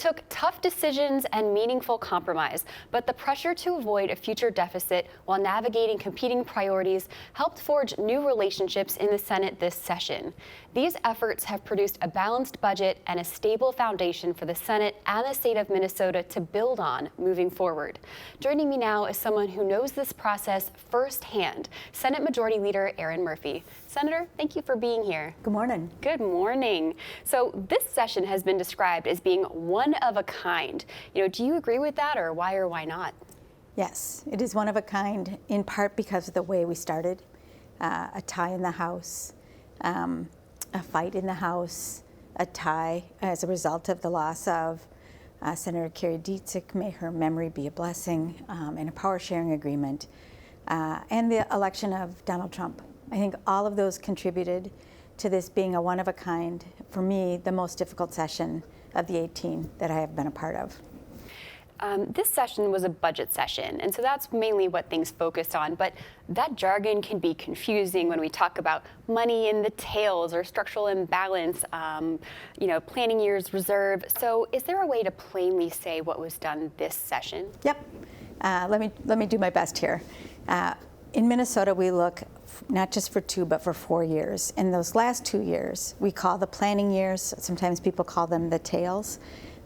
Took tough decisions and meaningful compromise, but the pressure to avoid a future deficit while navigating competing priorities helped forge new relationships in the Senate this session. These efforts have produced a balanced budget and a stable foundation for the Senate and the state of Minnesota to build on moving forward. Joining me now is someone who knows this process firsthand, Senate Majority Leader Erin Murphy. Senator, thank you for being here. Good morning. Good morning. So this session has been described as being one of a kind. Do you agree with that, or why not? Yes, it is one of a kind, in part because of the way we started. A tie in the House, a fight in the House, a tie as a result of the loss of Senator Carrie Dietzich, may her memory be a blessing, and a power sharing agreement, and the election of Donald Trump. I think all of those contributed to this being a one of a kind, for me, the most difficult session of the 18 that I have been a part of. This session was a budget session, and so that's mainly what things focused on, but that jargon can be confusing when we talk about money in the tails or structural imbalance, planning year's reserve. So is there a way to plainly say what was done this session? Yep. Let me do my best here. In Minnesota, we look not just for 2, but for 4 years. In those last 2 years, we call the planning years, sometimes people call them the tails.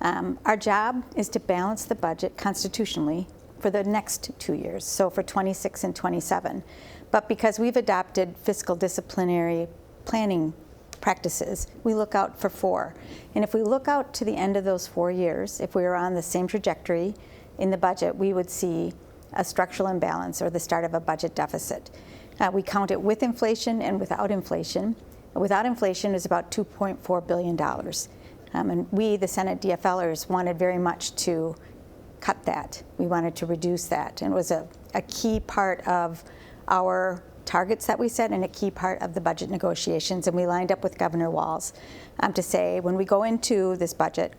Our job is to balance the budget constitutionally for the next 2 years, so for 26 and 27. But because we've adopted fiscal disciplinary planning practices, we look out for 4. And if we look out to the end of those 4 years, if we were on the same trajectory in the budget, we would see a structural imbalance or the start of a budget deficit. We count it with inflation and without inflation. Without inflation is about $2.4 billion. And we, the Senate DFLers, wanted very much to cut that. We wanted to reduce that. And it was a key part of our targets that we set and a key part of the budget negotiations. And we lined up with Governor Walz to say, when we go into this budget,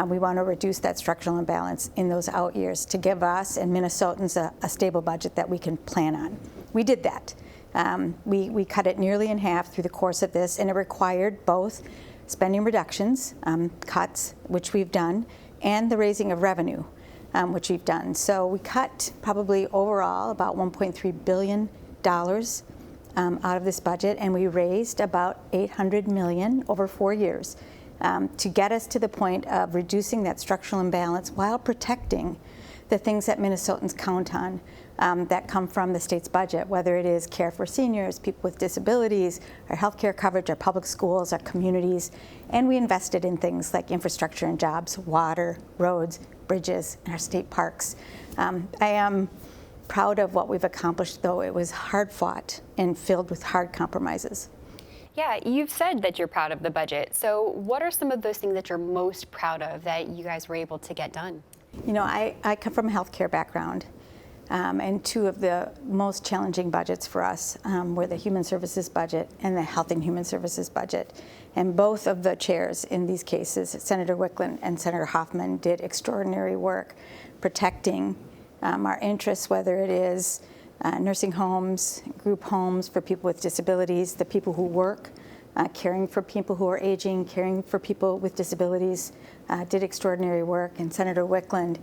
we want to reduce that structural imbalance in those out years to give us and Minnesotans a stable budget that we can plan on. We did that. We cut it nearly in half through the course of this, and it required both spending reductions, cuts, which we've done, and the raising of revenue, which we've done. So we cut probably overall about $1.3 billion out of this budget, and we raised about $800 million over 4 years to get us to the point of reducing that structural imbalance while protecting the things that Minnesotans count on that come from the state's budget, whether it is care for seniors, people with disabilities, our health care coverage, our public schools, our communities, and we invested in things like infrastructure and jobs, water, roads, bridges, and our state parks. I am proud of what we've accomplished, though it was hard fought and filled with hard compromises. Yeah, you've said that you're proud of the budget. So what are some of those things that you're most proud of that you guys were able to get done? I come from a healthcare background, and 2 of the most challenging budgets for us were the Human Services budget and the Health and Human Services budget. And both of the chairs in these cases, Senator Wickland and Senator Hoffman, did extraordinary work protecting our interests, whether it is nursing homes, group homes for people with disabilities, the people who work, caring for people who are aging, caring for people with disabilities, did extraordinary work. And Senator Wickland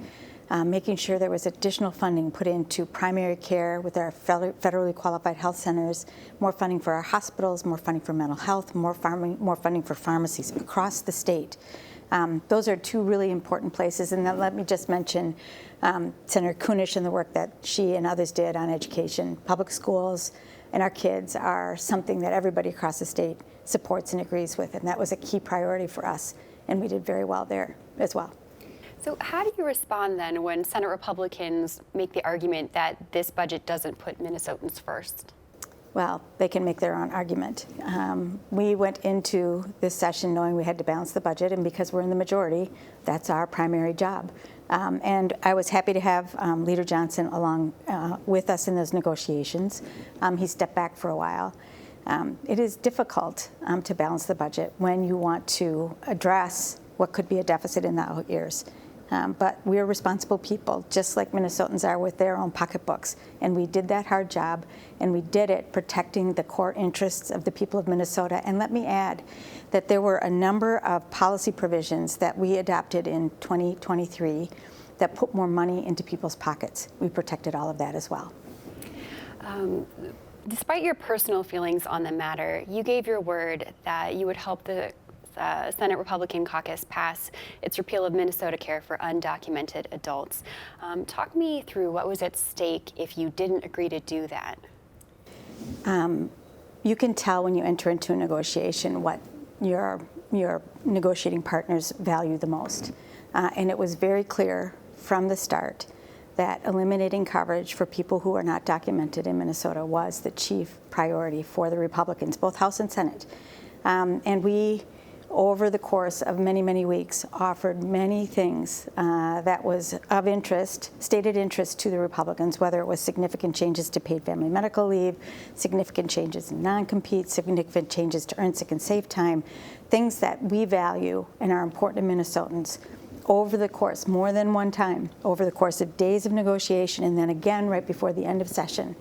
making sure there was additional funding put into primary care with our federally qualified health centers, more funding for our hospitals, more funding for mental health, more funding for pharmacies across the state. Those are 2 really important places. And then let me just mention Senator Kunish and the work that she and others did on education. Public schools and our kids are something that everybody across the state supports and agrees with, and that was a key priority for us, and we did very well there as well. So how do you respond then when Senate Republicans make the argument that this budget doesn't put Minnesotans first? Well, they can make their own argument. We went into this session knowing we had to balance the budget, and because we're in the majority, that's our primary job. And I was happy to have Leader Johnson along with us in those negotiations. He stepped back for a while. It is difficult to balance the budget when you want to address what could be a deficit in the out years. But we're responsible people, just like Minnesotans are with their own pocketbooks. And we did that hard job, and we did it protecting the core interests of the people of Minnesota. And let me add that there were a number of policy provisions that we adopted in 2023 that put more money into people's pockets. We protected all of that as well. Despite your personal feelings on the matter, you gave your word that you would help the Senate Republican caucus pass its repeal of Minnesota Care for undocumented adults. Talk me through what was at stake if you didn't agree to do that. You can tell when you enter into a negotiation what your negotiating partners value the most. And it was very clear from the start that eliminating coverage for people who are not documented in Minnesota was the chief priority for the Republicans, both House and Senate. And we, over the course of many, many weeks, offered many things that was of interest, stated interest to the Republicans, whether it was significant changes to paid family medical leave, significant changes in non-compete, significant changes to earned sick and safe time, things that we value and are important to Minnesotans. Over the course, more than one time, over the course of days of negotiation, and then again right before the end of session,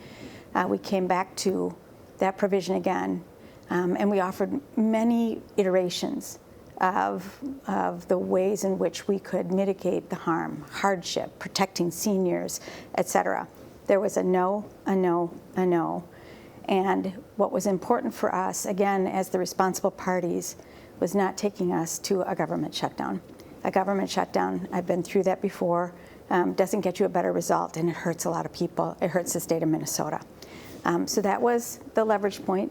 we came back to that provision again, and we offered many iterations of the ways in which we could mitigate the harm, hardship, protecting seniors, et cetera. There was a no, a no, a no. And what was important for us, again, as the responsible parties, was not taking us to a government shutdown. A government shutdown, I've been through that before, doesn't get you a better result, and it hurts a lot of people. It hurts the state of Minnesota. So that was the leverage point.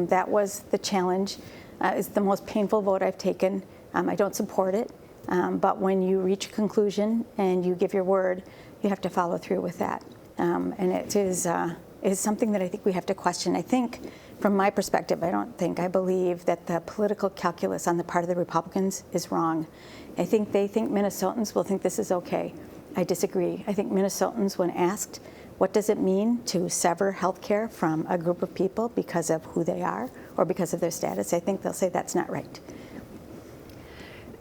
That was the challenge. It's the most painful vote I've taken. I don't support it, but when you reach a conclusion and you give your word, you have to follow through with that. And it is something that I think we have to question. I think, from my perspective, I believe that the political calculus on the part of the Republicans is wrong. I think they think Minnesotans will think this is okay. I disagree. I think Minnesotans, when asked, what does it mean to sever health care from a group of people because of who they are or because of their status, I think they'll say that's not right.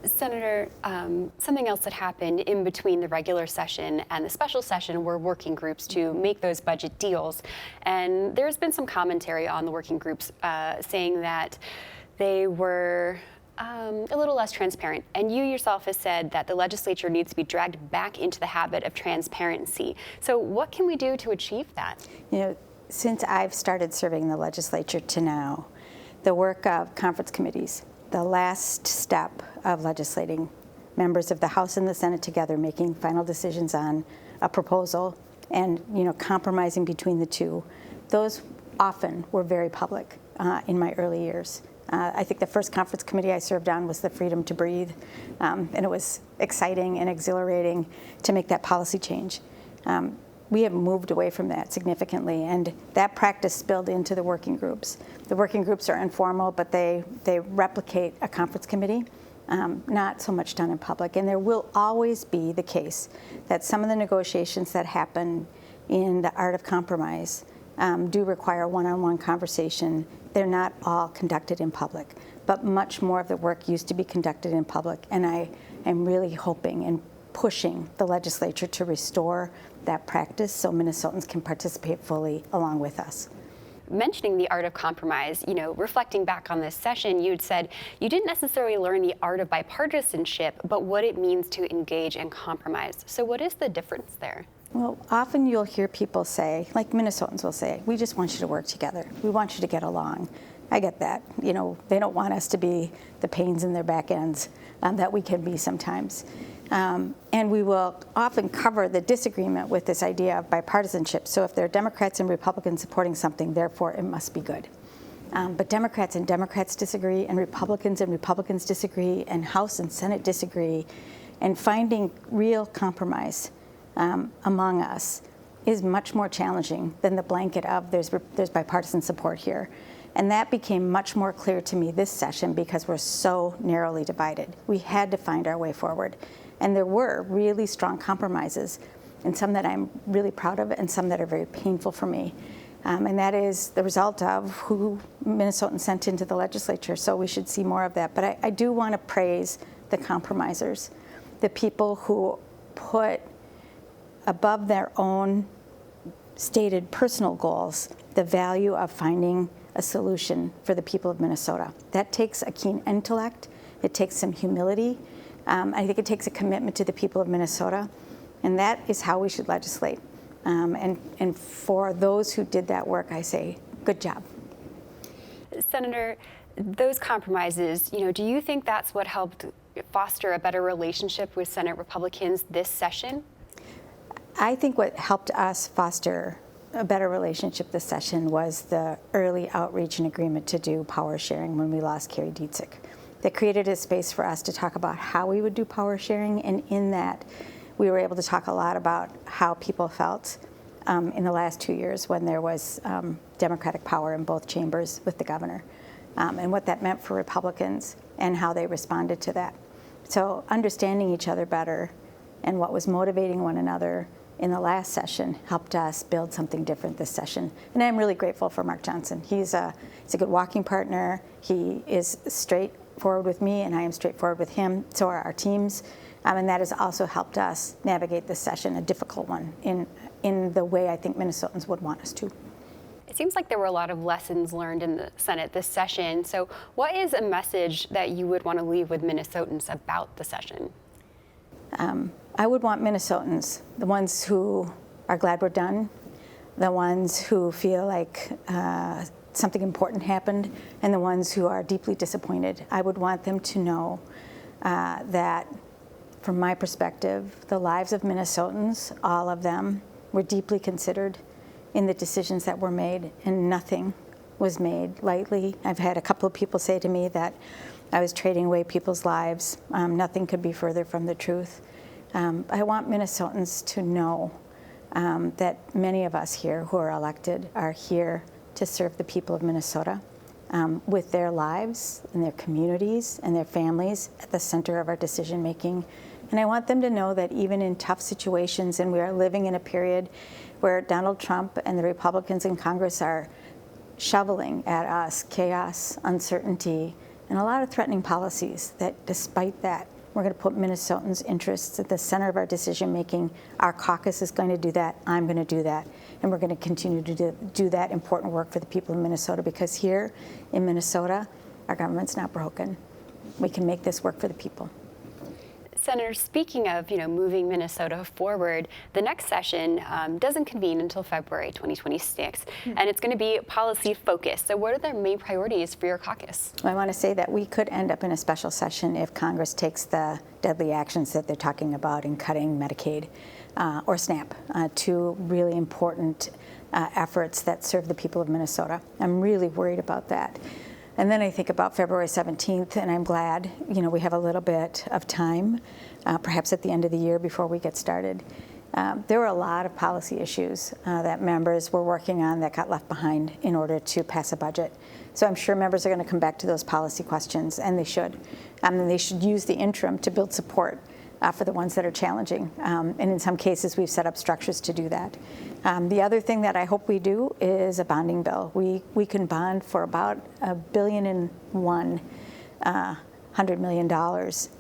Senator, something else that happened in between the regular session and the special session were working groups to make those budget deals. And there's been some commentary on the working groups saying that they were a little less transparent. And you yourself have said that the legislature needs to be dragged back into the habit of transparency. So what can we do to achieve that? You know, since I've started serving the legislature to now, the work of conference committees, the last step of legislating, members of the House and the Senate together making final decisions on a proposal and, compromising between the two, those often were very public in my early years. I think the first conference committee I served on was the Freedom to Breathe, and it was exciting and exhilarating to make that policy change. We have moved away from that significantly, and that practice spilled into the working groups. The working groups are informal, but they replicate a conference committee, not so much done in public. And there will always be the case that some of the negotiations that happen in the art of compromise do require one-on-one conversation. They're not all conducted in public, but much more of the work used to be conducted in public. And I am really hoping and pushing the legislature to restore that practice so Minnesotans can participate fully along with us. Mentioning the art of compromise, reflecting back on this session, you'd said you didn't necessarily learn the art of bipartisanship, but what it means to engage and compromise. So what is the difference there? Well, often you'll hear people say, like Minnesotans will say, we just want you to work together. We want you to get along. I get that. They don't want us to be the pains in their back ends that we can be sometimes. And we will often cover the disagreement with this idea of bipartisanship. So if there are Democrats and Republicans supporting something, therefore it must be good. But Democrats and Democrats disagree, and Republicans disagree, and House and Senate disagree. And finding real compromise among us is much more challenging than the blanket of there's bipartisan support here. And that became much more clear to me this session because we're so narrowly divided. We had to find our way forward. And there were really strong compromises, and some that I'm really proud of and some that are very painful for me. And that is the result of who Minnesotans sent into the legislature, so we should see more of that. But I do want to praise the compromisers. the people who put above their own stated personal goals the value of finding a solution for the people of Minnesota. That takes a keen intellect. It takes some humility. I think it takes a commitment to the people of Minnesota, and that is how we should legislate. And for those who did that work, I say, good job. Senator, those compromises, do you think that's what helped foster a better relationship with Senate Republicans this session? I think what helped us foster a better relationship this session was the early outreach and agreement to do power sharing when we lost Carrie Dietzig. That created a space for us to talk about how we would do power sharing, and in that, we were able to talk a lot about how people felt in the last 2 years when there was Democratic power in both chambers with the governor, and what that meant for Republicans and how they responded to that. So understanding each other better and what was motivating one another in the last session helped us build something different this session. And I'm really grateful for Mark Johnson. He's a good walking partner. He is straightforward with me, and I am straightforward with him. So are our teams. And that has also helped us navigate this session, a difficult one, in the way I think Minnesotans would want us to. It seems like there were a lot of lessons learned in the Senate this session. So what is a message that you would want to leave with Minnesotans about the session? I would want Minnesotans, the ones who are glad we're done, the ones who feel like something important happened, and the ones who are deeply disappointed. I would want them to know that, from my perspective, the lives of Minnesotans, all of them, were deeply considered in the decisions that were made, and nothing was made lightly. I've had a couple of people say to me that I was trading away people's lives. Nothing could be further from the truth. I want Minnesotans to know that many of us here who are elected are here to serve the people of Minnesota with their lives and their communities and their families at the center of our decision making. And I want them to know that even in tough situations, and we are living in a period where Donald Trump and the Republicans in Congress are shoveling at us chaos, uncertainty, and a lot of threatening policies, that despite that, we're going to put Minnesotans' interests at the center of our decision making. Our caucus is going to do that. I'm going to do that. And we're going to continue to do that important work for the people of Minnesota, because here in Minnesota, our government's not broken. We can make this work for the people. Senator, speaking of moving Minnesota forward, the next session doesn't convene until February 2026, and it's going to be policy focused. So what are the main priorities for your caucus? I want to say that we could end up in a special session if Congress takes the deadly actions that they're talking about in cutting Medicaid or SNAP, two really important efforts that serve the people of Minnesota. I'm really worried about that. And then I think about February 17th, and I'm glad, we have a little bit of time, perhaps at the end of the year before we get started. There were a lot of policy issues that members were working on that got left behind in order to pass a budget. So I'm sure members are going to come back to those policy questions, and they should. And they should use the interim to build support for the ones that are challenging. And in some cases, we've set up structures to do that. The other thing that I hope we do is a bonding bill. We can bond for about $1.1 billion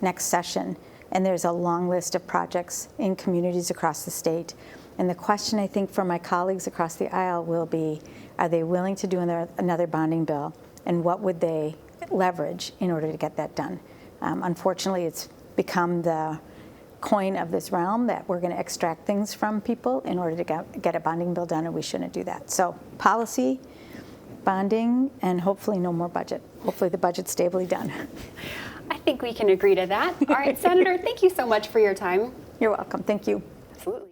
next session. And there's a long list of projects in communities across the state. And the question, I think, for my colleagues across the aisle will be, are they willing to do another bonding bill? And what would they leverage in order to get that done? Unfortunately, it's become the coin of this realm that we're going to extract things from people in order to get a bonding bill done, and we shouldn't do that. So policy, bonding, and hopefully no more budget. Hopefully the budget's stably done. I think we can agree to that. All right, Senator, thank you so much for your time. You're welcome. Thank you. Absolutely.